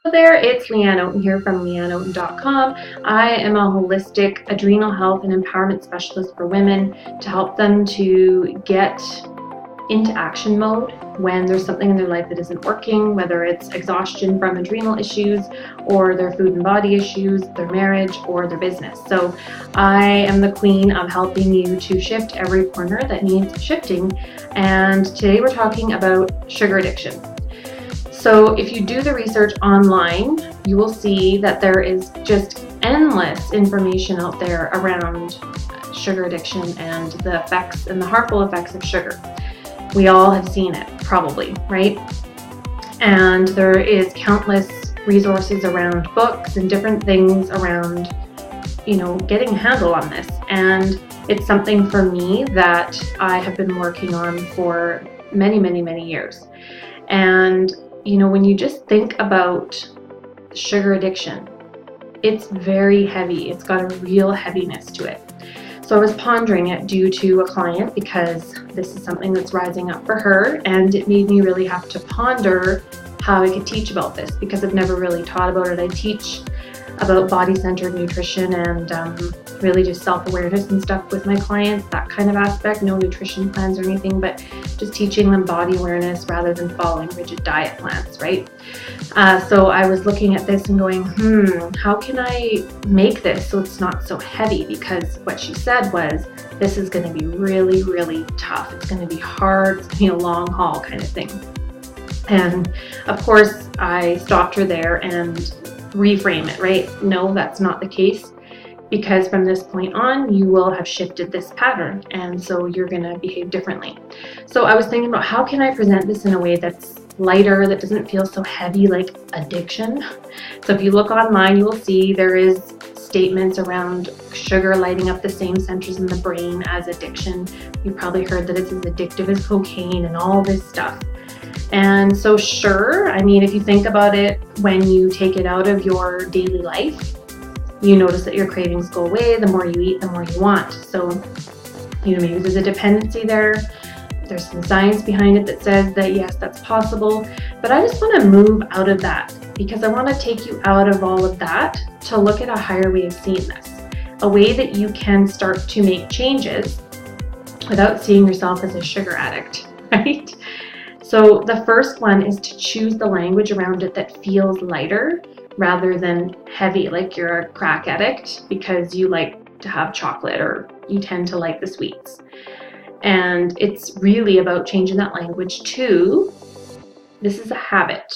Hello there, it's Leanne Oaten here from leanneoaten.com. I am a holistic adrenal health and empowerment specialist for women to help them to get into action mode when there's something in their life that isn't working, whether it's exhaustion from adrenal issues or their food and body issues, their marriage, or their business. So I am the queen of helping you to shift every corner that needs shifting. And today we're talking about sugar addiction. So if you do the research online, you will see that there is just endless information out there around sugar addiction and the effects and the harmful effects of sugar. We all have seen it, probably, right? And there is countless resources around books and different things around, getting a handle on this. And it's something for me that I have been working on for many, many, many years. And when you just think about sugar addiction, it's very heavy. It's got a real heaviness to it. So I was pondering it due to a client because this is something that's rising up for her, and it made me really have to ponder how I could teach about this because I've never really taught about it. I teach about body-centered nutrition and really just self-awareness and stuff with my clients, that kind of aspect, no nutrition plans or anything, but just teaching them body awareness rather than following rigid diet plans, right? So I was looking at this and going, how can I make this so it's not so heavy? Because what she said was, this is going to be really, really tough. It's going to be hard. It's going to be a long haul kind of thing. And of course, I stopped her there and reframe it, right? No, that's not the case, because from this point on, you will have shifted this pattern, and so you're going to behave differently. So I was thinking about how can I present this in a way that's lighter, that doesn't feel so heavy like addiction. So if you look online, you will see there is statements around sugar lighting up the same centers in the brain as addiction. You probably heard that it's as addictive as cocaine and all this stuff. And so sure, if you think about it, when you take it out of your daily life, you notice that your cravings go away. The more you eat, the more you want. So, maybe there's a dependency there. There's some science behind it that says that yes, that's possible. But I just want to move out of that because I want to take you out of all of that to look at a higher way of seeing this, a way that you can start to make changes without seeing yourself as a sugar addict, right? So the first one is to choose the language around it that feels lighter rather than heavy, like you're a crack addict because you like to have chocolate or you tend to like the sweets. And it's really about changing that language to, this is a habit,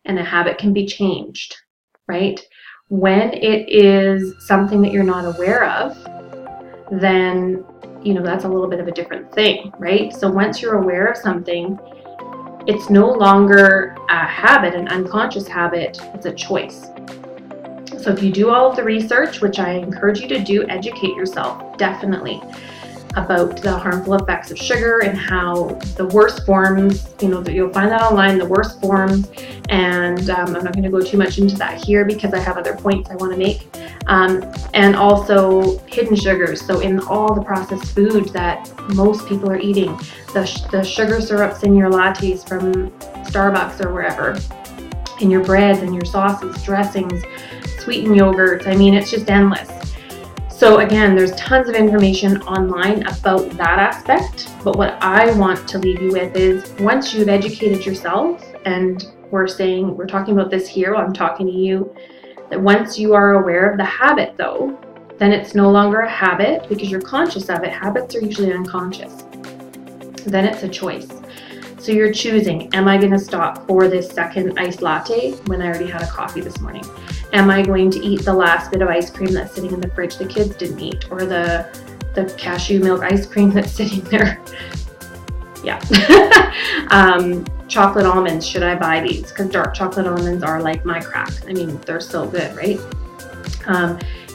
and a habit can be changed, right? When it is something that you're not aware of, then, that's a little bit of a different thing, right? So once you're aware of something, it's no longer a habit, an unconscious habit, it's a choice. So if you do all of the research, which I encourage you to do, educate yourself, definitely, about the harmful effects of sugar and how the worst forms, you'll find that online, the worst forms, and I'm not going to go too much into that here because I have other points I want to make, and also hidden sugars. So in all the processed food that most people are eating, the sugar syrups in your lattes from Starbucks or wherever, in your breads and your sauces, dressings, sweetened yogurts, it's just endless. So again, there's tons of information online about that aspect, but what I want to leave you with is once you've educated yourself, and we're talking about this here while I'm talking to you, that once you are aware of the habit though, then it's no longer a habit because you're conscious of it. Habits are usually unconscious. Then it's a choice. So you're choosing, am I going to stop for this second iced latte when I already had a coffee this morning? Am I going to eat the last bit of ice cream that's sitting in the fridge the kids didn't eat? Or the cashew milk ice cream that's sitting there? Yeah. Chocolate almonds, should I buy these? Because dark chocolate almonds are like my crack. They're so good, right?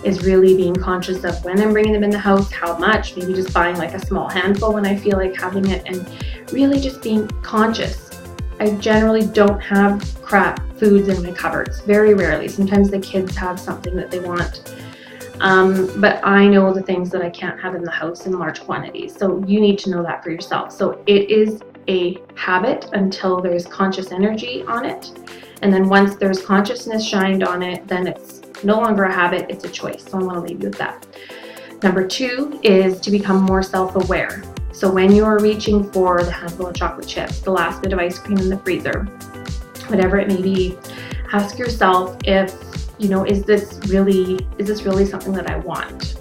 Is really being conscious of when I'm bringing them in the house, how much, maybe just buying like a small handful when I feel like having it, and really just being conscious. I generally don't have crap foods in my cupboards, very rarely. Sometimes the kids have something that they want. But I know the things that I can't have in the house in large quantities. So you need to know that for yourself. So it is a habit until there's conscious energy on it. And then once there's consciousness shined on it, then it's no longer a habit, it's a choice. So I want to leave you with that. Number 2 is to become more self-aware. So when you're reaching for the handful of chocolate chips, the last bit of ice cream in the freezer, whatever it may be, ask yourself if, is this really something that I want?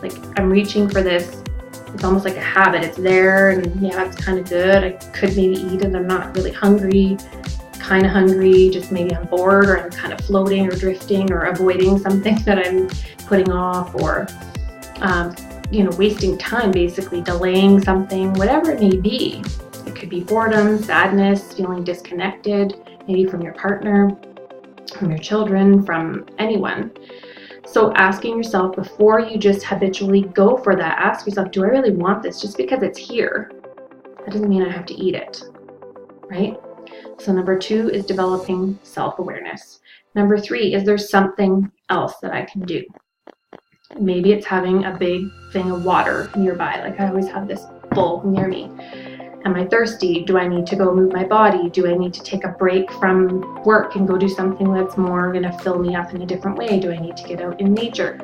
Like, I'm reaching for this. It's almost like a habit. It's there, and yeah, it's kind of good. I could maybe eat it. I'm not really hungry, kind of hungry, just maybe I'm bored, or I'm kind of floating or drifting or avoiding something that I'm putting off, or wasting time, basically delaying something, whatever it may be. It could be boredom, sadness, feeling disconnected, maybe from your partner, from your children, from anyone. So asking yourself, before you just habitually go for that, ask yourself, do I really want this? Just because it's here, that doesn't mean I have to eat it, right? So number 2 is developing self-awareness. Number 3 is there something else that I can do? Maybe it's having a big thing of water nearby. Like, I always have this bowl near me. Am I thirsty? Do I need to go move my body? Do I need to take a break from work and go do something that's more going to fill me up in a different way? Do I need to get out in nature?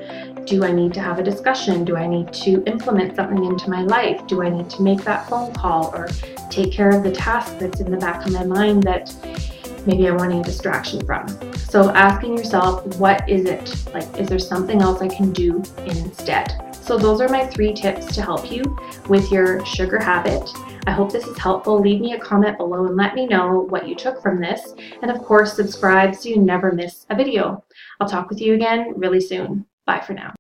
Do I need to have a discussion? Do I need to implement something into my life? Do I need to make that phone call or take care of the task that's in the back of my mind that maybe I'm wanting a distraction from? So asking yourself, what is it? Like, is there something else I can do instead? So those are my 3 tips to help you with your sugar habit. I hope this is helpful. Leave me a comment below and let me know what you took from this. And of course, subscribe so you never miss a video. I'll talk with you again really soon. Bye for now.